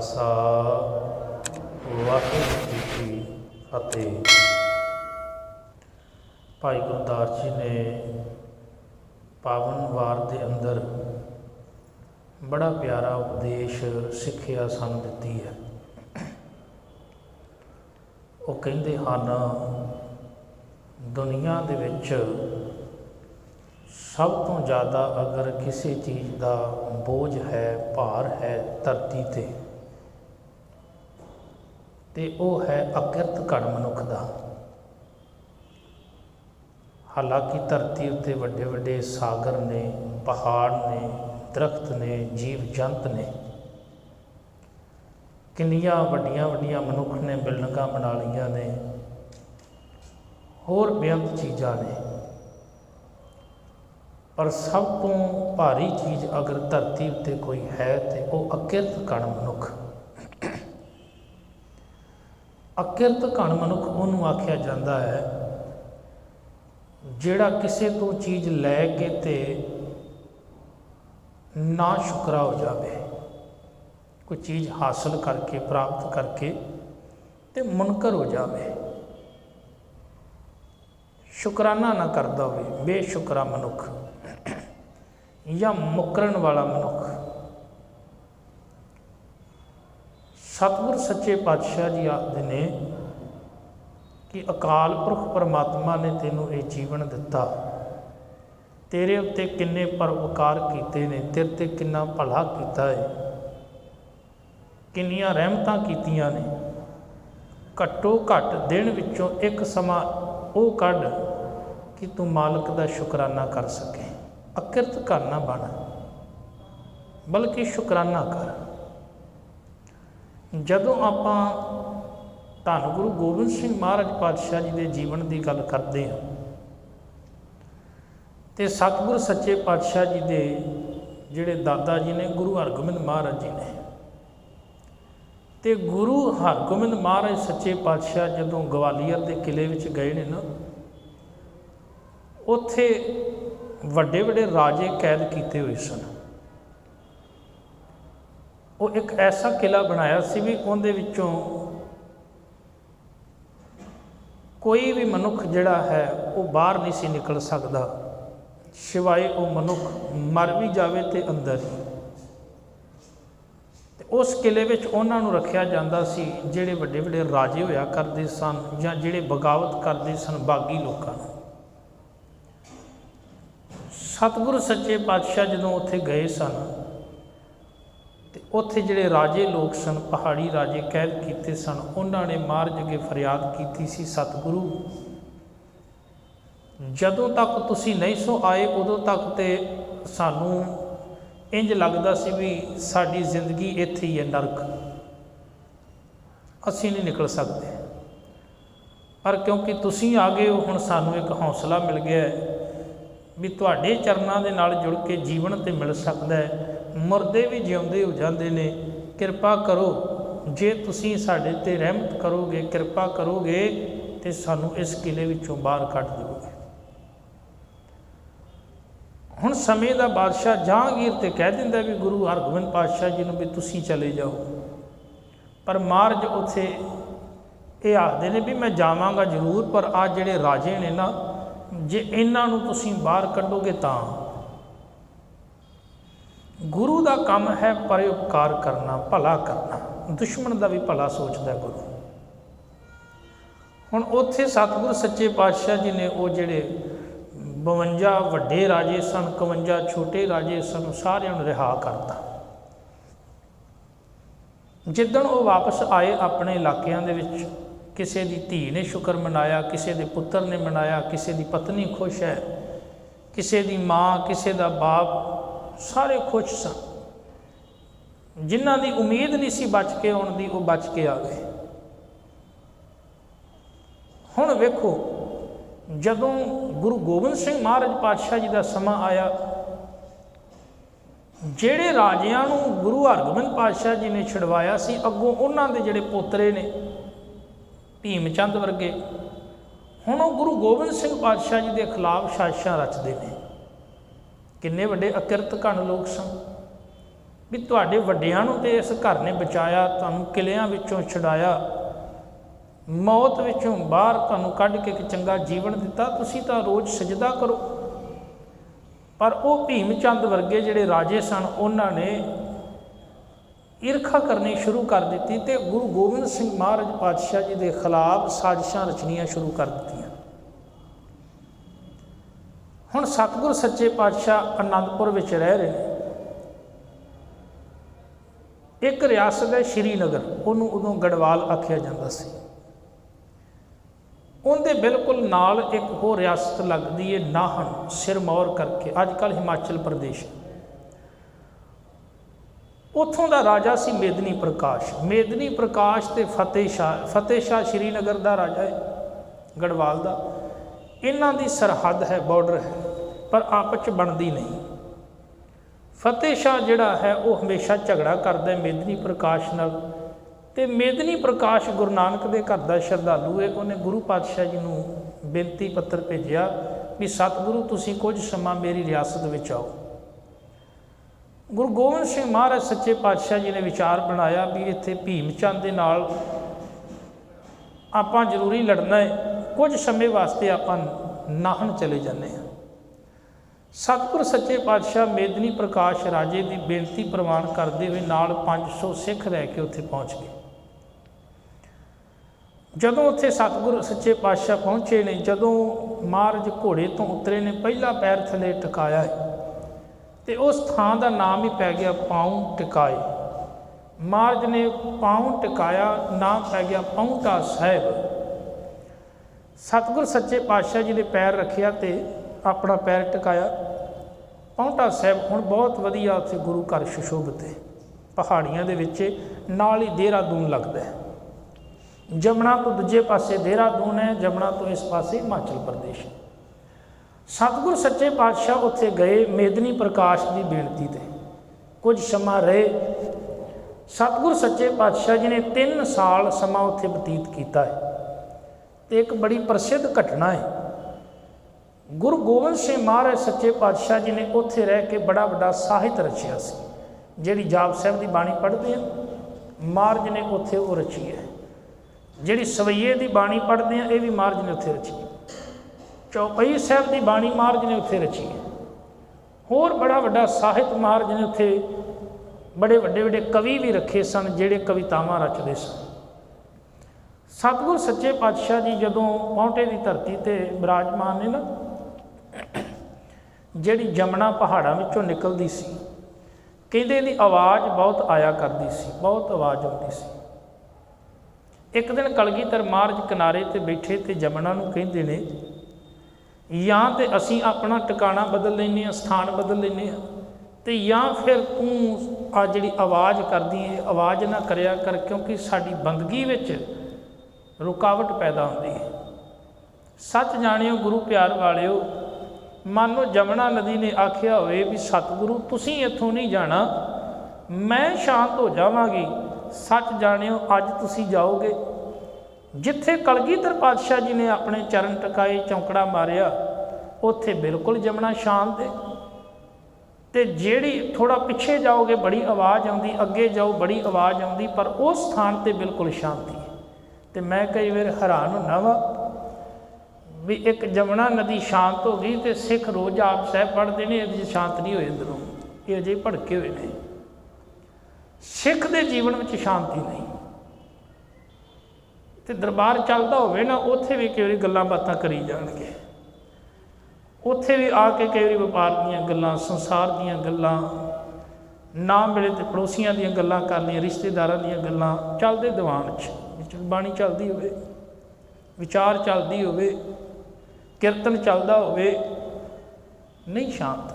खालसा वाहिगुरू जी की फतेह। भाई गुरदास जी ने पावन वार के अंदर बड़ा प्यारा उपदेश सिक्ख्या सानू दिती है। वो कहते हैं दुनिया दे विच सब तो ज़्यादा अगर किसी चीज़ का बोझ है, भार है धरती ते वो है अकिरत घण मनुख का। हालांकि धरती उत्ते वड्डे वड्डे सागर ने, पहाड़ ने, दरख्त ने, जीव जंत ने, किन्नियां वड्डियां वड्डियां मनुख ने बिल्डिंगां बना लईआं ने, होर बेअंत चीज़ां ने, पर सब तो भारी चीज़ अगर धरती उत्ते कोई है तो वह अकिरत घण मनुख। अकिरत घण मनुख उन्होंने आख्या जाता है जिहड़ा किसी तो चीज़ लैके ते ना शुकरा हो जाए, कोई चीज़ हासिल करके प्राप्त करके ते मुनकर हो जाए, शुकराना ना करता हो, बेशुकरा मनुख या मुकरन वाला मनुख। सतगुर सच्चे पातशाह जी आखते ने कि अकाल पुरख परमात्मा ने तेनों ये जीवन दिता, तेरे उत्ते किन्ने परोपकार कीते ने, तेरे ते किन्ना भला कीता है, किन्नियां रहमतां कीतियां ने। घट्टो घट दिन विचों एक समा वो कढ़ कि तू मालिक का शुकराना कर सके। अकिरत घर ना बन, बल्कि शुकराना कर। जदों आपां धन गुरु गोबिंद सिंह महाराज पातशाह जी के जीवन की गल करते हैं तो सतगुर सच्चे पातशाह जी के जिहड़े दादा जी ने गुरु हरगोबिंद महाराज जी ने, तो गुरु हरगोबिंद महाराज सच्चे पातशाह जदों ग्वालियर के किले में गए ने ना, उत्थे वड्डे वड्डे राजे कैद किए हुए सन। वो एक ऐसा किला बनाया सी भी उहदे विचों कोई भी मनुख जिहड़ा है वो बाहर नहीं सी निकल सकता, सिवाय वो मनुख मर भी जाए तो अंदर ही। उस किले में उन्होंने रखा जाता सी जिहड़े वड्डे वड्डे राजे होया करते सन या जिहड़े बगावत करते सन बागी लोगों। सतगुर सच्चे पातशाह जदों उत्थे गए सन तो उत्थे जिहड़े राजे लोग सन, पहाड़ी राजे कैद किए सन, उन्होंने महाराज अगे फरियाद की सी, सतगुरु जदों तक तुसी नहीं सो आए उदों तक तो सानू इंज लगदा सी भी साडी जिंदगी इत्थे ही है, नरक, असी नहीं निकल सकते। पर क्योंकि तुसी आ गए हो, हुण सानू एक हौसला मिल गया है भी तुहाडे चरनां दे नाल जुड़ के जीवन तो मिल सकता है, मुरदे भी जिउंदे हो जाते ने। किरपा करो, जे तुसी साडे ते रहमत करोगे, किरपा करोगे तो सानू इस किले विचों बाहर कढ दिओगे। हुण समय का बादशाह जहांगीर तो कह दिंदा भी गुरु हरगोबिंद पातशाह जी नूं भी तुसी चले जाओ, पर महाराज उत्थे ये आखदे ने भी मैं जावांगा जरूर, पर आ जिहड़े राजे ने ना, जे इन्हां नूं तुसीं बाहर कढोगे तां। गुरु का काम है परोपकार करना, भला करना, दुश्मन का भी भला सोचता गुरु। हुण उत्थे सतगुर सच्चे पातशाह जी ने वो जिहड़े 52 वड्डे राजे सन, 51 छोटे राजे सन, सारिआं नूं रिहा करता। जिद्दण वो वापस आए अपने इलाकिਆਂ ਦੇ ਵਿੱਚ, किसी की धी ने शुक्र मनाया, किसी के पुत्र ने मनाया, किसी की पत्नी खुश है, किसी की माँ, किसी का बाप, सारे खुश सन। जिन्हां की उम्मीद नहीं सी बच के आउण दी, वो बच के आ गए। हुण वेखो जदों गुरु गोबिंद सिंह महाराज पातशाह जी का समा आया, जिहड़े राजियां नूं गुरु हरगोबिंद पातशाह जी ने छुड़वाया सी, अगों उन्हां दे जिहड़े पोतरे ने भीम चंद वर्गे, हुण वो गुरु गोबिंद सिंह पातशाह जी के खिलाफ साजिशां रचते हैं। किन्ने वड्डे अकिरत घण लोग सन। भी तुहाडे वड्डियां नूं ते इस घर ने बचाया, तुहानूं किलियां विचों छुड़ाया, मौत विचों बाहर तुहानूं कढ के एक चंगा जीवन दिता, तुसीं तां रोज़ सजदा करो। पर वो भीम चंद वर्गे जिहड़े राजे सन उन्हां ने ईरखा करनी शुरू कर दी तो गुरु गोबिंद सिंह महाराज पातशाह जी के खिलाफ साजिशां रचनियां शुरू कर दी। हुण सतगुर सच्चे पातशाह आनंदपुर विच रह रहे हैं। एक रियासत है श्रीनगर, उन्होंने उदों गढ़वाल आख्या जाता सी। उनके बिल्कुल नाल एक होर रियासत लगती है नाहन, सिरमौर करके, अजकल हिमाचल प्रदेश। उत्थों का राजा सी मेदनी प्रकाश। मेदनी प्रकाश ते फतेह शाह श्रीनगर का राजा है, गढ़वाल का। इन्हां दी सरहद है, बॉर्डर है, पर आपस बनती नहीं। फतेह शाह जिहड़ा है वो हमेशा झगड़ा करता है मेदनी प्रकाश नाल, ते मेदनी प्रकाश गुरु नानक दे घर दा श्रद्धालु है। उन्हें गुरु पातशाह जी नूं बेनती पत्र भेजिया भी सतगुरु तुसीं कुछ समा मेरी रियासत विच आओ। गुरु गोबिंद सिंह महाराज सच्चे पातशाह जी ने विचार बनाया भी इत्थे भीम चंद दे नाल आपां जरूरी लड़ना है, कुछ समय वास्ते आपां नाहन चले जाने हैं। सतगुर सच्चे पातशाह मेदनी प्रकाश राजे की बेनती प्रवान करते हुए नाल 500 सिख रह के उत्थे पहुँच गए। जदों उत्थे सतगुर सच्चे पातशाह पहुँचे ने, जदों महाराज घोड़े तो उतरे ने, पहला पैर थले टिकाया है तो उस थां का नाम ही पै गया पाँव टिकाए। महाराज ने पाँव टिकाया, नाम पै गया पाउंटा साहिब। सतगुर सच्चे पातशाह जी ने पैर रखिया तो अपना पैर टिकाया पाउंटा साहिब। हुण बहुत वधिया उत्थे गुरु घर सुशोभित है, पहाड़ियां दे विच नाल ही देहरादून लगता है। जमुना तो दूजे पासे देहरादून है, जमुना तो इस पासे हिमाचल प्रदेश। सतगुर सच्चे पातशाह उत्थे गए मेदनी प्रकाश की बेनती ते, कुछ समा रहे। सतगुर सच्चे पातशाह जी ने 3 साल समा उत्थे बतीत किया है। तो एक बड़ी प्रसिद्ध घटना है, गुरु गोबिंद सिंह महाराज सच्चे पातशाह जी ने उत्थे रह के बड़ा बड़ा साहित रचिया सी। जिहड़ी जाप साहिब की बाणी पढ़ते हैं महाराज ने उत्थे वो रची है। जिहड़ी सवैये की बाणी पढ़ते हैं ये भी महाराज ने उत्थे रची है। चौपाई साहिब की बाणी महाराज ने उत्थे रची है। होर बड़ा वड्डा साहित महाराज ने उत्थे बड़े वड्डे वड्डे कवि भी रखे सन, जिहड़े कवितावां रचते सन। सतगुर सच्चे पातशाह जी जदों पौंटे की धरती ते विराजमान ने ना, जिहड़ी जमुना पहाड़ों विचों निकलती सी, कहंदे दी आवाज़ बहुत आया करती सी, बहुत आवाज़ आती सी। एक दिन कलगीधर महाराज किनारे ते बैठे ते जमुना नूं कहंदे ने, या तो असीं अपना टिकाणा बदल लैने, स्थान बदल लैने, तो या फिर तूं आ जिहड़ी आवाज़ करदी है आवाज़ ना करिया कर, क्योंकि साडी बंदगी विच रुकावट पैदा होती है। सच जानियो गुरु प्यार वालियो, मानो जमुना नदी ने आख्या होवे भी सतगुरु तुसीं इत्थों नहीं जाना, मैं शांत हो जावांगी। सच जानियो अज तुसीं जाओगे जिथे कलगीधर पातशाह जी ने अपने चरण टकाए, चौंकड़ा मारिया, उत्थे बिल्कुल जमुना शांत है। तो जेड़ी थोड़ा पिछे जाओगे बड़ी आवाज़ आउंदी, अगे जाओ बड़ी आवाज़ आउंदी, पर उस स्थान पर बिल्कुल शांति है। तो मैं कई बार हैरान होना वा भी एक जमुना नदी शांत हो गई तो सिख रोज़ आप साहब पढ़ते हैं, ये शांत नहीं होए अंदरों, ये अजे भड़के हुए हैं। सिख के जीवन में शांति नहीं। तो दरबार चलता होवे ना, उत्थे भी कई बार गल्लां बातां करी जाणगे, उत्थे भी आके कई बार व्यापार दीयां गल्लां, संसार दीयां गल्लां, ना मिले तो पड़ोसियां दीयां गल्लां करनियां, रिश्तेदारां दीयां गल्लां चलदे दीवान च, बाणी चलती होवे, विचार चलती होवे, कीर्तन चलता होवे, नहीं शांत।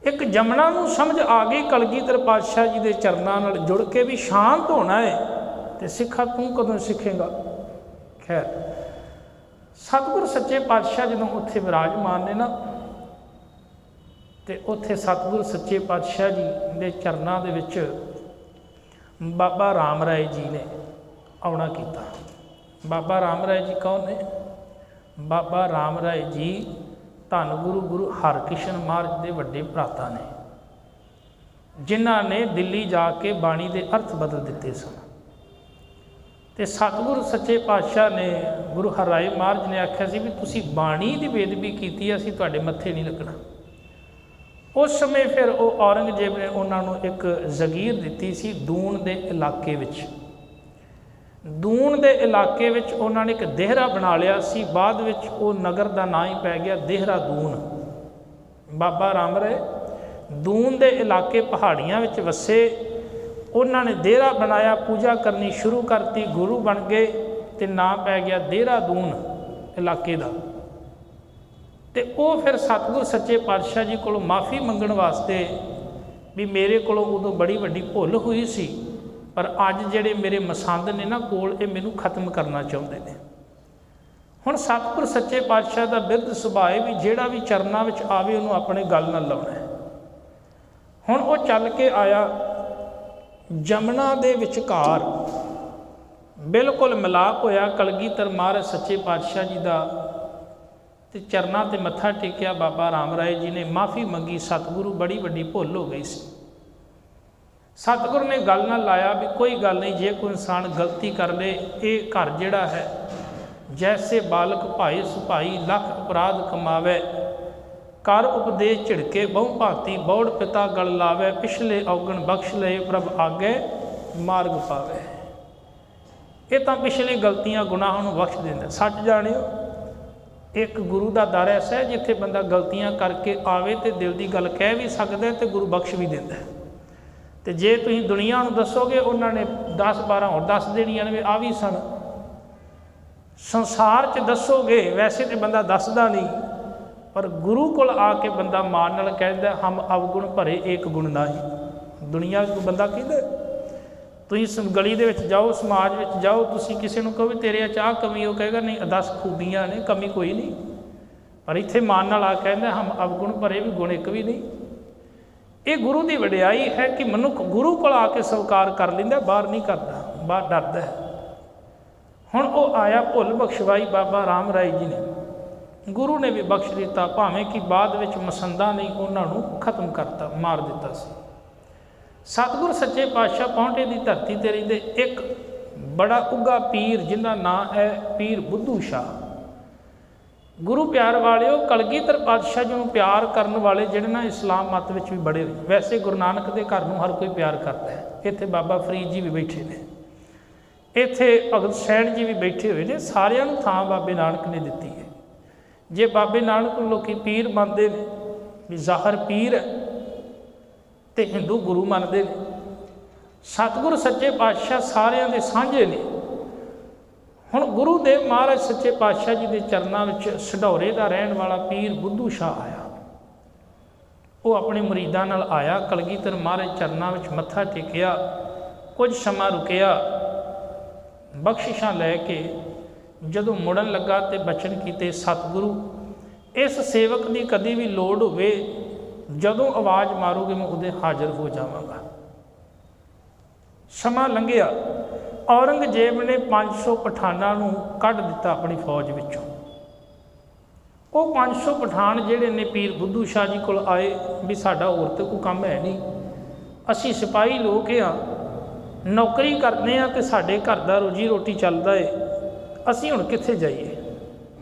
एक जमुना नूं समझ आ गई कलगीधर पातशाह जी के चरनां नाल जुड़ के भी शांत होना है, तो सिखा तू कदों सिखेगा। खैर सतगुर सच्चे पातशाह जदों उत्थे विराजमान ने ना, तो उत्थे सतगुर सच्चे पातशाह जी के चरनां दे विच बाबा राम राय जी ने आउणा कीता। बाबा राम राय जी कौन ने? बाबा राम राय जी धन गुरु गुरु हरकृष्ण महाराज के वड्डे भराता ने। ਜਿਨ੍ਹਾਂ ਨੇ ਦਿੱਲੀ ਜਾ ਕੇ ਬਾਣੀ ਦੇ ਅਰਥ ਬਦਲ ਦਿੱਤੇ ਸਨ। ਤੇ ਸਤਿਗੁਰੂ ਸੱਚੇ ਪਾਤਸ਼ਾਹ ਨੇ, ਗੁਰੂ ਹਰਿਰਾਏ ਮਹਾਰਾਜ ਨੇ ਆਖਿਆ ਸੀ ਵੀ ਤੁਸੀਂ ਬਾਣੀ ਦੀ ਬੇਅਦਬੀ ਕੀਤੀ, ਅਸੀਂ ਤੁਹਾਡੇ ਮੱਥੇ ਨਹੀਂ ਲੱਗਣਾ। ਉਸ ਸਮੇਂ ਫਿਰ ਉਹ ਔਰੰਗਜ਼ੇਬ ਨੇ ਉਹਨਾਂ ਨੂੰ ਇੱਕ ਜ਼ਗੀਰ ਦਿੱਤੀ ਸੀ ਦੂਣ ਦੇ ਇਲਾਕੇ ਵਿੱਚ। ਦੂਣ ਦੇ ਇਲਾਕੇ ਵਿੱਚ ਉਹਨਾਂ ਨੇ ਇੱਕ ਦੇਹਰਾ ਬਣਾ ਲਿਆ ਸੀ। ਬਾਅਦ ਵਿੱਚ ਉਹ ਨਗਰ ਦਾ ਨਾਂ ਹੀ ਪੈ ਗਿਆ ਦੇਹਰਾਦੂਨ। ਬਾਬਾ ਰਾਮ ਰਾਏ ਦੂਣ ਦੇ ਇਲਾਕੇ ਪਹਾੜੀਆਂ ਵਿੱਚ ਵਸੇ। ਉਹਨਾਂ ਨੇ ਦੇਹਰਾ ਬਣਾਇਆ, ਪੂਜਾ ਕਰਨੀ ਸ਼ੁਰੂ ਕਰਤੀ, ਗੁਰੂ ਬਣ ਗਏ ਅਤੇ ਨਾਂ ਪੈ ਗਿਆ ਦੇਹਰਾਦੂਨ ਇਲਾਕੇ ਦਾ। ਅਤੇ ਉਹ ਫਿਰ ਸਤਿਗੁਰ ਸੱਚੇ ਪਾਤਸ਼ਾਹ ਜੀ ਕੋਲੋਂ ਮਾफ़ੀ ਮੰਗਣ ਵਾਸਤੇ ਵੀ ਮੇਰੇ ਕੋਲੋਂ ਉਦੋਂ ਬੜੀ ਵੱਡੀ ਭੁੱਲ ਹੋਈ ਸੀ, ਪਰ ਅੱਜ ਜਿਹੜੇ ਮੇਰੇ ਮਸੰਦ ਨੇ ਨਾ ਕੋਲ, ਇਹ ਮੈਨੂੰ ਖਤਮ ਕਰਨਾ ਚਾਹੁੰਦੇ ਨੇ। ਹੁਣ ਸਤਿਗੁਰ ਸੱਚੇ ਪਾਤਸ਼ਾਹ ਦਾ ਬਿਰਧ ਸੁਭਾਅ ਹੈ ਵੀ ਜਿਹੜਾ ਵੀ ਚਰਨਾਂ ਵਿੱਚ ਆਵੇ ਉਹਨੂੰ ਆਪਣੇ ਗੱਲ ਨਾਲ ਲਾਉਣਾ ਹੈ। ਹੁਣ ਉਹ ਚੱਲ ਕੇ ਆਇਆ ਜਮਨਾ ਦੇ ਵਿਚਕਾਰ, ਬਿਲਕੁਲ ਮਿਲਾਪ ਹੋਇਆ ਕਲਗੀਧਰ ਮਹਾਰਾਜ ਸੱਚੇ ਪਾਤਸ਼ਾਹ ਜੀ ਦਾ, ਅਤੇ ਚਰਨਾਂ 'ਤੇ ਮੱਥਾ ਟੇਕਿਆ। ਬਾਬਾ ਰਾਮ ਰਾਏ ਜੀ ਨੇ ਮਾफ़ੀ ਮੰਗੀ, ਸਤਿਗੁਰੂ ਬੜੀ ਵੱਡੀ ਭੁੱਲ ਹੋ ਗਈ ਸੀ। ਸਤਿਗੁਰੂ ਨੇ ਗੱਲ ਨਾਲ ਲਾਇਆ ਵੀ ਕੋਈ ਗੱਲ ਨਹੀਂ, ਜੇ ਕੋਈ ਇਨਸਾਨ ਗਲਤੀ ਕਰ ਲੇ, ਇਹ ਘਰ ਜਿਹੜਾ ਹੈ ਜੈਸੇ ਬਾਲਕ ਭਾਈ ਸੁਭਾਈ ਲੱਖ ਅਪਰਾਧ ਕਮਾਵੇ, ਕਰ ਉਪਦੇਸ਼ ਝਿੜਕੇ ਬਹੁ ਭਾਂਤੀ ਬੌੜ ਪਿਤਾ ਗਲ ਲਾਵੇ, ਪਿਛਲੇ ਔਗਣ ਬਖਸ਼ ਲਏ ਪ੍ਰਭ ਆਗੇ ਮਾਰਗ ਪਾਵੇ। ਇਹ ਤਾਂ ਪਿਛਲੀ ਗਲਤੀਆਂ ਗੁਨਾਹਾਂ ਨੂੰ ਬਖਸ਼ ਦਿੰਦਾ। ਸੱਚ ਜਾਣਿਓ, ਇੱਕ ਗੁਰੂ ਦਾ ਦਰ ਐਸਾ ਹੈ ਜਿੱਥੇ ਬੰਦਾ ਗਲਤੀਆਂ ਕਰਕੇ ਆਵੇ ਅਤੇ ਦਿਲ ਦੀ ਗੱਲ ਕਹਿ ਵੀ ਸਕਦਾ ਅਤੇ ਗੁਰੂ ਬਖਸ਼ ਵੀ ਦਿੰਦਾ। ਅਤੇ ਜੇ ਤੁਸੀਂ ਦੁਨੀਆ ਨੂੰ ਦੱਸੋਗੇ, ਉਹਨਾਂ ਨੇ 10-12 ਹੋਰ ਦੱਸ ਦੇਣੀਆਂ ਨੇ ਵੀ ਆ ਵੀ ਸਨ। ਸੰਸਾਰ 'ਚ ਦੱਸੋਗੇ, ਵੈਸੇ ਤਾਂ ਬੰਦਾ ਦੱਸਦਾ ਨਹੀਂ, ਪਰ ਗੁਰੂ ਕੋਲ ਆ ਕੇ ਬੰਦਾ ਮਾਣ ਨਾਲ ਕਹਿੰਦਾ ਹਮ ਅਵਗੁਣ ਭਰੇ ਏਕ ਗੁਣ ਨਾਹੀ। ਦੁਨੀਆ 'ਚ ਬੰਦਾ ਕਹਿੰਦਾ, ਤੁਸੀਂ ਗਲੀ ਦੇ ਵਿੱਚ ਜਾਓ, ਸਮਾਜ ਵਿੱਚ ਜਾਓ, ਤੁਸੀਂ ਕਿਸੇ ਨੂੰ ਕਹੋ ਵੀ ਤੇਰੇ 'ਚ ਆਹ ਕਮੀ, ਉਹ ਕਹੇਗਾ ਨਹੀਂ 10 ਖੂਬੀਆਂ ਨੇ, ਕਮੀ ਕੋਈ ਨਹੀਂ। ਪਰ ਇੱਥੇ ਮਾਣ ਨਾਲ ਆ ਕਹਿੰਦਾ ਹਮ ਅਵਗੁਣ ਭਰੇ, ਵੀ ਗੁਣ ਇੱਕ ਵੀ ਨਹੀਂ। ਇਹ ਗੁਰੂ ਦੀ ਵਡਿਆਈ ਹੈ ਕਿ ਮਨੁੱਖ ਗੁਰੂ ਕੋਲ ਆ ਕੇ ਸਵੀਕਾਰ ਕਰ ਲੈਂਦਾ, ਬਾਹਰ ਨਹੀਂ ਕਰਦਾ, ਬਾਹਰ ਡਰਦਾ ਹੈ। ਹੁਣ ਉਹ ਆਇਆ, ਭੁੱਲ ਬਖਸ਼ਵਾਈ ਬਾਬਾ ਰਾਮ ਰਾਏ ਜੀ ਨੇ, ਗੁਰੂ ਨੇ ਵੀ ਬਖਸ਼ ਦਿੱਤਾ, ਭਾਵੇਂ ਕਿ ਬਾਅਦ ਵਿੱਚ ਮਸੰਦਾਂ ਨੇ ਉਹਨਾਂ ਨੂੰ ਖਤਮ ਕਰਤਾ, ਮਾਰ ਦਿੱਤਾ ਸੀ। ਸਤਿਗੁਰ ਸੱਚੇ ਪਾਤਸ਼ਾਹ ਪੌਂਟੇ ਦੀ ਧਰਤੀ 'ਤੇ ਰਹਿੰਦੇ ਇੱਕ ਬੜਾ ਉੱਘਾ ਪੀਰ, ਜਿਹਦਾ ਨਾਂ ਹੈ ਪੀਰ ਬੁੱਧੂ ਸ਼ਾਹ। ਗੁਰੂ ਪਿਆਰ ਵਾਲਿਓ, ਕਲਗੀਧਰ ਪਾਤਸ਼ਾਹ ਜੀ ਨੂੰ ਪਿਆਰ ਕਰਨ ਵਾਲੇ ਜਿਹੜੇ ਨਾ ਇਸਲਾਮ ਮੱਤ ਵਿੱਚ ਵੀ ਬੜੇ ਹੋਏ। ਵੈਸੇ ਗੁਰੂ ਨਾਨਕ ਦੇ ਘਰ ਨੂੰ ਹਰ ਕੋਈ ਪਿਆਰ ਕਰਦਾ ਹੈ। ਇੱਥੇ ਬਾਬਾ ਫਰੀਦ ਜੀ ਵੀ ਬੈਠੇ ਨੇ, ਇੱਥੇ ਭਗਤ ਸੈਣ ਜੀ ਵੀ ਬੈਠੇ ਹੋਏ ਨੇ। ਸਾਰਿਆਂ ਨੂੰ ਥਾਂ ਬਾਬੇ ਨਾਨਕ ਨੇ ਦਿੱਤੀ ਹੈ। ਜੇ ਬਾਬੇ ਨਾਨਕ ਨੂੰ ਲੋਕੀ ਪੀਰ ਮੰਨਦੇ ਨੇ ਵੀ ਜ਼ਾਹਰ ਪੀਰ ਹੈ, ਅਤੇ ਹਿੰਦੂ ਗੁਰੂ ਮੰਨਦੇ ਨੇ। ਸਤਿਗੁਰ ਸੱਚੇ ਪਾਤਸ਼ਾਹ ਸਾਰਿਆਂ ਦੇ ਸਾਂਝੇ ਨੇ। ਹੁਣ ਗੁਰੂ ਦੇ ਮਹਾਰਾਜ ਸੱਚੇ ਪਾਤਸ਼ਾਹ ਜੀ ਦੇ ਚਰਨਾਂ ਵਿੱਚ ਸਢੌਰੇ ਦਾ ਰਹਿਣ ਵਾਲਾ ਪੀਰ ਬੁੱਧੂ ਸ਼ਾਹ ਆਇਆ। ਉਹ ਆਪਣੇ ਮੁਰੀਦਾਂ ਨਾਲ ਆਇਆ, ਕਲਗੀਧਰ ਮਹਾਰਾਜ ਚਰਨਾਂ ਵਿੱਚ ਮੱਥਾ ਟੇਕਿਆ, ਕੁਝ ਸਮਾਂ ਰੁਕਿਆ, ਬਖਸ਼ਿਸ਼ਾਂ ਲੈ ਕੇ ਜਦੋਂ ਮੁੜਨ ਲੱਗਾ ਤੇ ਬਚਨ ਕੀਤੇ, ਸਤਿਗੁਰੂ ਇਸ ਸੇਵਕ ਦੀ ਕਦੀ ਵੀ ਲੋੜ ਹੋਵੇ, ਜਦੋਂ ਆਵਾਜ਼ ਮਾਰੋਗੇ ਮੈਂ ਉਹਦੇ ਹਾਜ਼ਰ ਹੋ ਜਾਵਾਂਗਾ। ਸਮਾਂ ਲੰਘਿਆ, ਔਰੰਗਜ਼ੇਬ ਨੇ 500 ਪਠਾਨਾਂ ਨੂੰ ਕੱਢ ਦਿੱਤਾ ਆਪਣੀ ਫੌਜ ਵਿੱਚੋਂ। ਉਹ 500 ਪਠਾਨ ਜਿਹੜੇ ਨੇ ਪੀਰ ਬੁੱਧੂ ਸ਼ਾਹ ਜੀ ਕੋਲ ਆਏ ਵੀ ਸਾਡਾ ਹੋਰ ਤਾਂ ਕੋਈ ਕੰਮ ਹੈ ਨਹੀਂ, ਅਸੀਂ ਸਿਪਾਹੀ ਲੋਕ ਹਾਂ, ਨੌਕਰੀ ਕਰਦੇ ਹਾਂ ਅਤੇ ਸਾਡੇ ਘਰ ਦਾ ਰੋਜੀ ਰੋਟੀ ਚੱਲਦਾ ਏ, ਅਸੀਂ ਹੁਣ ਕਿੱਥੇ ਜਾਈਏ।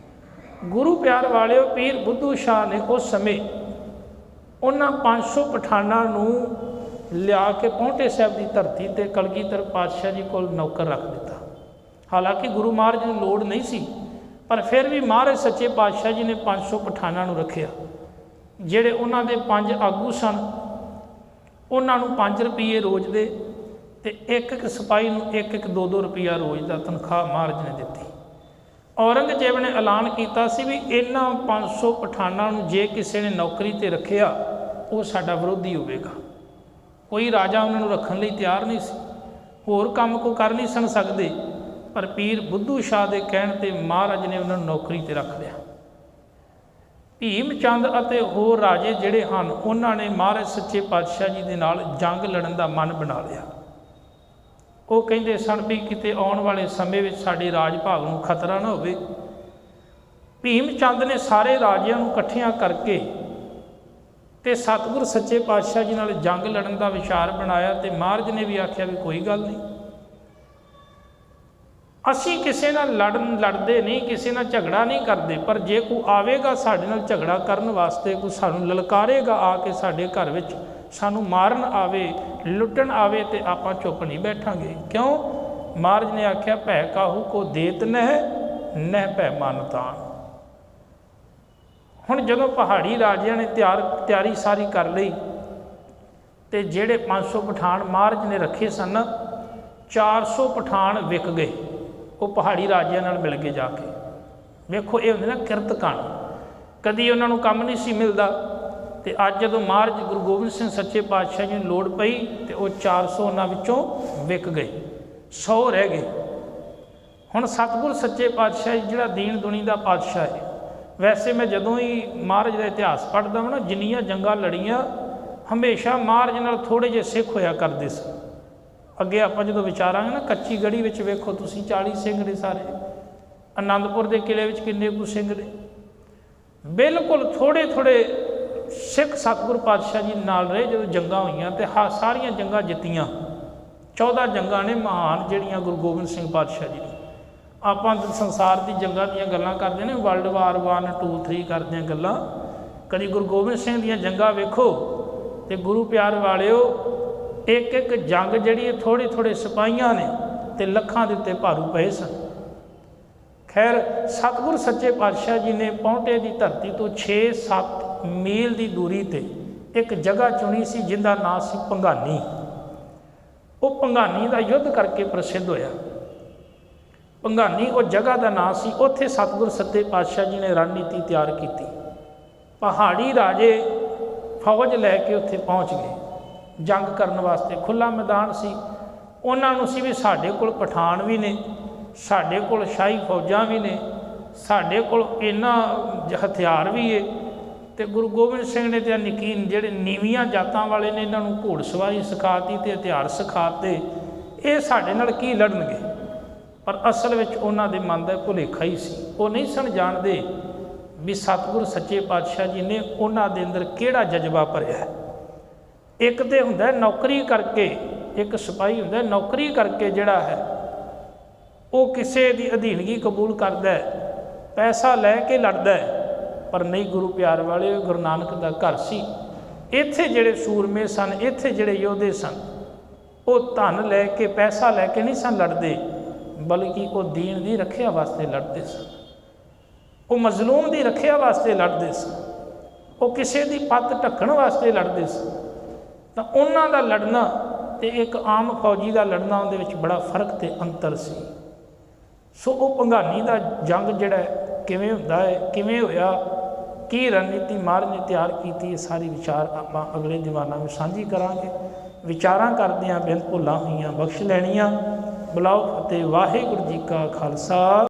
ਗੁਰੂ ਪਿਆਰ ਵਾਲਿਓ, ਪੀਰ ਬੁੱਧੂ ਸ਼ਾਹ ਨੇ ਉਸ ਸਮੇਂ ਉਹਨਾਂ 500 ਪਠਾਨਾਂ ਨੂੰ ਲਿਆ ਕੇ ਪੌਂਟੇ ਸਾਹਿਬ ਦੀ ਧਰਤੀ 'ਤੇ ਕਲਗੀਧਰ ਪਾਤਸ਼ਾਹ ਜੀ ਕੋਲ ਨੌਕਰ ਰੱਖ ਦਿੱਤਾ। ਹਾਲਾਂਕਿ ਗੁਰੂ ਮਹਾਰਾਜ ਨੂੰ ਲੋੜ ਨਹੀਂ ਸੀ, ਪਰ ਫਿਰ ਵੀ ਮਹਾਰਾਜ ਸੱਚੇ ਪਾਤਸ਼ਾਹ ਜੀ ਨੇ 500 ਪਠਾਨਾਂ ਨੂੰ ਰੱਖਿਆ। ਜਿਹੜੇ ਉਹਨਾਂ ਦੇ 5 ਆਗੂ ਸਨ, ਉਹਨਾਂ ਨੂੰ 5 ਰੁਪਈਏ ਰੋਜ਼ ਦੇ, ਅਤੇ ਇੱਕ ਸਿਪਾਹੀ ਨੂੰ 1-1 2-2 ਰੁਪਈਆ ਰੋਜ਼ ਦਾ ਤਨਖਾਹ ਮਹਾਰਾਜ ਨੇ ਦਿੱਤੀ। ਔਰੰਗਜ਼ੇਬ ਨੇ ਐਲਾਨ ਕੀਤਾ ਸੀ ਵੀ ਇਹਨਾਂ 500 ਪਠਾਨਾਂ ਨੂੰ ਜੇ ਕਿਸੇ ਨੇ ਨੌਕਰੀ 'ਤੇ ਰੱਖਿਆ, ਉਹ ਸਾਡਾ ਵਿਰੋਧੀ ਹੋਵੇਗਾ। ਕੋਈ ਰਾਜਾ ਉਹਨਾਂ ਨੂੰ ਰੱਖਣ ਲਈ ਤਿਆਰ ਨਹੀਂ ਸੀ, ਹੋਰ ਕੰਮ ਕੋ ਕਰ ਨਹੀਂ ਸਨ ਸਕਦੇ, ਪਰ ਪੀਰ ਬੁੱਧੂ ਸ਼ਾਹ ਦੇ ਕਹਿਣ 'ਤੇ ਮਹਾਰਾਜ ਨੇ ਉਹਨਾਂ ਨੂੰ ਨੌਕਰੀ 'ਤੇ ਰੱਖ ਲਿਆ। ਭੀਮ ਚੰਦ ਅਤੇ ਹੋਰ ਰਾਜੇ ਜਿਹੜੇ ਹਨ, ਉਹਨਾਂ ਨੇ ਮਹਾਰਾਜ ਸੱਚੇ ਪਾਤਸ਼ਾਹ ਜੀ ਦੇ ਨਾਲ ਜੰਗ ਲੜਨ ਦਾ ਮਨ ਬਣਾ ਲਿਆ। ਉਹ ਕਹਿੰਦੇ ਸਨ ਵੀ ਕਿਤੇ ਆਉਣ ਵਾਲੇ ਸਮੇਂ ਵਿੱਚ ਸਾਡੇ ਰਾਜ ਭਾਗ ਨੂੰ ਖਤਰਾ ਨਾ ਹੋਵੇ। ਭੀਮ ਚੰਦ ਨੇ ਸਾਰੇ ਰਾਜਿਆਂ ਨੂੰ ਇਕੱਠਿਆਂ ਕਰਕੇ ਤੇ ਸਤਿਗੁਰ ਸੱਚੇ ਪਾਤਸ਼ਾਹ ਜੀ ਨਾਲ ਜੰਗ ਲੜਨ ਦਾ ਵਿਚਾਰ ਬਣਾਇਆ ਤੇ ਮਹਾਰਾਜ ਨੇ ਵੀ ਆਖਿਆ ਵੀ ਕੋਈ ਗੱਲ ਨਹੀਂ, ਅਸੀਂ ਕਿਸੇ ਨਾਲ ਲੜਦੇ ਨਹੀਂ, ਕਿਸੇ ਨਾਲ ਝਗੜਾ ਨਹੀਂ ਕਰਦੇ, ਪਰ ਜੇ ਕੋਈ ਆਵੇਗਾ ਸਾਡੇ ਨਾਲ ਝਗੜਾ ਕਰਨ ਵਾਸਤੇ, ਕੋਈ ਸਾਨੂੰ ਲਲਕਾਰੇਗਾ ਆ ਕੇ ਸਾਡੇ ਘਰ ਵਿੱਚ, ਸਾਨੂੰ ਮਾਰਨ ਆਵੇ, ਲੁੱਟਣ ਆਵੇ, ਤੇ ਆਪਾਂ ਚੁੱਪ ਨਹੀਂ ਬੈਠਾਂਗੇ। ਕਿਉਂ? ਮਹਾਰਾਜ ਨੇ ਆਖਿਆ ਭੈ ਕਾਹੂ ਕੋ ਦੇਤ ਨਹਿ ਭੈ ਮਨ ਤਾਨ। ਹੁਣ ਜਦੋਂ ਪਹਾੜੀ ਰਾਜਿਆਂ ਨੇ ਤਿਆਰੀ ਸਾਰੀ ਕਰ ਲਈ ਤੇ ਜਿਹੜੇ 500 ਪਠਾਨ ਮਹਾਰਾਜ ਨੇ ਰੱਖੇ ਸਨ, 400 ਪਠਾਨ ਵਿਕ ਗਏ। ਉਹ ਪਹਾੜੀ ਰਾਜਿਆਂ ਨਾਲ ਮਿਲ ਕੇ ਜਾ ਕੇ, ਵੇਖੋ ਇਹ ਹੁੰਦੇ ਨਾ ਕਿਰਤ ਕਣ, ਕਦੀ ਉਹਨਾਂ ਨੂੰ ਕੰਮ ਨਹੀਂ ਸੀ ਮਿਲਦਾ। ਤੇ ਅੱਜ ਜਦੋਂ ਮਹਾਰਾਜ ਗੁਰੂ ਗੋਬਿੰਦ ਸਿੰਘ ਸੱਚੇ ਪਾਤਸ਼ਾਹ ਜੀ ਨੂੰ ਲੋੜ ਪਈ ਤੇ ਉਹ 400 ਉਹਨਾਂ ਵਿੱਚੋਂ ਵਿਕ ਗਏ, 100 ਰਹਿ ਗਏ। ਹੁਣ ਸਤਿਗੁਰ ਸੱਚੇ ਪਾਤਸ਼ਾਹ ਜੀ ਜਿਹੜਾ ਦੀਨ ਦੁਨੀ ਦਾ ਪਾਤਸ਼ਾਹ ਹੈ, ਵੈਸੇ ਮੈਂ ਜਦੋਂ ਹੀ ਮਹਾਰਾਜ ਦਾ ਇਤਿਹਾਸ ਪੜ੍ਹਦਾ ਹਾਂ ਨਾ, ਜਿੰਨੀਆਂ ਜੰਗਾਂ ਲੜੀਆਂ ਹਮੇਸ਼ਾ ਮਹਾਰਾਜ ਨਾਲ ਥੋੜ੍ਹੇ ਜਿਹੇ ਸਿੱਖ ਹੋਇਆ ਕਰਦੇ ਸੀ। ਅੱਗੇ ਆਪਾਂ ਜਦੋਂ ਵਿਚਾਰਾਂਗੇ ਨਾ, ਕੱਚੀ ਗੜੀ ਵਿੱਚ ਵੇਖੋ ਤੁਸੀਂ 40 ਸਿੰਘ ਨੇ ਸਾਰੇ, ਆਨੰਦਪੁਰ ਦੇ ਕਿਲੇ ਵਿੱਚ ਕਿੰਨੇ ਕੁ ਸਿੰਘ ਨੇ, ਬਿਲਕੁਲ ਥੋੜ੍ਹੇ ਸਿੱਖ ਸਤਿਗੁਰ ਪਾਤਸ਼ਾਹ ਜੀ ਨਾਲ ਰਹੇ। ਜਦੋਂ ਜੰਗਾਂ ਹੋਈਆਂ ਤੇ ਸਾਰੀਆਂ ਜੰਗਾਂ ਜਿੱਤੀਆਂ, 14 ਜੰਗਾਂ ਨੇ ਮਹਾਨ ਜਿਹੜੀਆਂ ਗੁਰੂ ਗੋਬਿੰਦ ਸਿੰਘ ਪਾਤਸ਼ਾਹ ਜੀ ਨੇ। ਆਪਾਂ ਸੰਸਾਰ ਦੀ ਜੰਗਾਂ ਦੀਆਂ ਗੱਲਾਂ ਕਰਦੇ ਨੇ, ਵਰਲਡ ਵਾਰ 1 2 3 ਕਰਦੇ ਹਾਂ ਗੱਲਾਂ, ਕਦੀ ਗੁਰੂ ਗੋਬਿੰਦ ਸਿੰਘ ਦੀਆਂ ਜੰਗਾਂ ਵੇਖੋ। ਤੇ ਗੁਰੂ ਪਿਆਰ ਵਾਲਿਓ, ਇੱਕ ਜੰਗ ਜਿਹੜੀ ਥੋੜ੍ਹੇ ਸਿਪਾਹੀਆਂ ਨੇ ਤੇ ਲੱਖਾਂ ਦੇ ਉੱਤੇ ਭਾਰੂ ਪਏ ਸਨ। ਖੈਰ ਸਤਿਗੁਰ ਸੱਚੇ ਪਾਤਸ਼ਾਹ ਜੀ ਨੇ ਪੌਂਟੇ ਦੀ ਧਰਤੀ ਤੋਂ 6-7 ਮੀਲ ਦੀ ਦੂਰੀ ਤੇ ਇੱਕ ਜਗ੍ਹਾ ਚੁਣੀ ਸੀ ਜਿਹਦਾ ਨਾਂ ਸੀ ਭੰਗਾਨੀ। ਉਹ ਭੰਗਾਨੀ ਦਾ ਯੁੱਧ ਕਰਕੇ ਪ੍ਰਸਿੱਧ ਹੋਇਆ। ਭੰਗਾਨੀ ਉਹ ਜਗ੍ਹਾ ਦਾ ਨਾਂ ਸੀ। ਉੱਥੇ ਸਤਿਗੁਰ ਸੱਚੇ ਪਾਤਸ਼ਾਹ ਜੀ ਨੇ ਰਣਨੀਤੀ ਤਿਆਰ ਕੀਤੀ। ਪਹਾੜੀ ਰਾਜੇ ਫੌਜ ਲੈ ਕੇ ਉੱਥੇ ਪਹੁੰਚ ਗਏ ਜੰਗ ਕਰਨ ਵਾਸਤੇ। ਖੁੱਲ੍ਹਾ ਮੈਦਾਨ ਸੀ। ਉਹਨਾਂ ਨੂੰ ਸੀ ਵੀ ਸਾਡੇ ਕੋਲ ਪਠਾਨ ਵੀ ਨੇ, ਸਾਡੇ ਕੋਲ ਸ਼ਾਹੀ ਫੌਜਾਂ ਵੀ ਨੇ, ਸਾਡੇ ਕੋਲ ਇੰਨਾ ਹਥਿਆਰ ਵੀ ਹੈ। ਤੇ ਗੁਰੂ ਗੋਬਿੰਦ ਸਿੰਘ ਨੇ ਤਾਂ ਜਿਹੜੇ ਨੀਵੀਆਂ ਜਾਤਾਂ ਵਾਲੇ ਨੇ, ਇਹਨਾਂ ਨੂੰ ਘੋੜ ਸਵਾਰੀ ਸਿਖਾਤੀ ਤੇ ਹਥਿਆਰ ਸਿਖਾਤੇ, ਇਹ ਸਾਡੇ ਨਾਲ ਕੀ ਲੜਨਗੇ। ਪਰ ਅਸਲ ਵਿੱਚ ਉਹਨਾਂ ਦੇ ਮਨ ਦਾ ਭੁਲੇਖਾ ਹੀ ਸੀ। ਉਹ ਨਹੀਂ ਸਨ ਜਾਣਦੇ ਵੀ ਸਤਿਗੁਰ ਸੱਚੇ ਪਾਤਸ਼ਾਹ ਜੀ ਨੇ ਉਹਨਾਂ ਦੇ ਅੰਦਰ ਕਿਹੜਾ ਜਜ਼ਬਾ ਭਰਿਆ। ਇੱਕ ਤਾਂ ਹੁੰਦਾ ਨੌਕਰੀ ਕਰਕੇ, ਇੱਕ ਸਿਪਾਹੀ ਹੁੰਦਾ ਨੌਕਰੀ ਕਰਕੇ ਜਿਹੜਾ ਹੈ ਉਹ ਕਿਸੇ ਦੀ ਅਧੀਨਗੀ ਕਬੂਲ ਕਰਦਾ, ਪੈਸਾ ਲੈ ਕੇ ਲੜਦਾ। ਪਰ ਨਹੀਂ, ਗੁਰੂ ਪਿਆਰ ਵਾਲੇ, ਗੁਰੂ ਨਾਨਕ ਦਾ ਘਰ ਸੀ। ਇੱਥੇ ਜਿਹੜੇ ਸੂਰਮੇ ਸਨ, ਇੱਥੇ ਜਿਹੜੇ ਯੋਧੇ ਸਨ, ਉਹ ਧਨ ਲੈ ਕੇ, ਪੈਸਾ ਲੈ ਕੇ ਨਹੀਂ ਸਨ ਲੜਦੇ, ਬਲਕਿ ਉਹ ਦੀਨ ਦੀ ਰੱਖਿਆ ਵਾਸਤੇ ਲੜਦੇ ਸਨ। ਉਹ ਮਜ਼ਲੂਮ ਦੀ ਰੱਖਿਆ ਵਾਸਤੇ ਲੜਦੇ ਸਨ। ਉਹ ਕਿਸੇ ਦੀ ਪੱਤ ਢੱਕਣ ਵਾਸਤੇ ਲੜਦੇ ਸਨ। ਤਾਂ ਉਹਨਾਂ ਦਾ ਲੜਨਾ ਤੇ ਇੱਕ ਆਮ ਫੌਜੀ ਦਾ ਲੜਨਾ, ਉਹਦੇ ਵਿੱਚ ਬੜਾ ਫਰਕ ਤੇ ਅੰਤਰ ਸੀ। ਸੋ ਉਹ ਭੰਗਾਨੀ ਦਾ ਜੰਗ ਜਿਹੜਾ ਕਿਵੇਂ ਹੁੰਦਾ ਹੈ, ਕਿਵੇਂ ਹੋਇਆ, ਕੀ ਰਣਨੀਤੀ ਮਹਾਰਾਜ ਨੇ ਤਿਆਰ ਕੀਤੀ, ਇਹ ਸਾਰੀ ਵਿਚਾਰ ਆਪਾਂ ਅਗਲੇ ਦੀਵਾਨਾਂ ਵਿੱਚ ਸਾਂਝੀ ਕਰਾਂਗੇ। ਵਿਚਾਰਾਂ ਕਰਦੇ ਹਾਂ, ਬਿਨ ਭੁੱਲਾਂ ਹੋਈਆਂ ਬਖਸ਼ ਲੈਣੀਆਂ। ਬੁਲਾਓ ਫਤਿਹ। ਵਾਹਿਗੁਰੂ ਜੀ ਕਾ ਖਾਲਸਾ।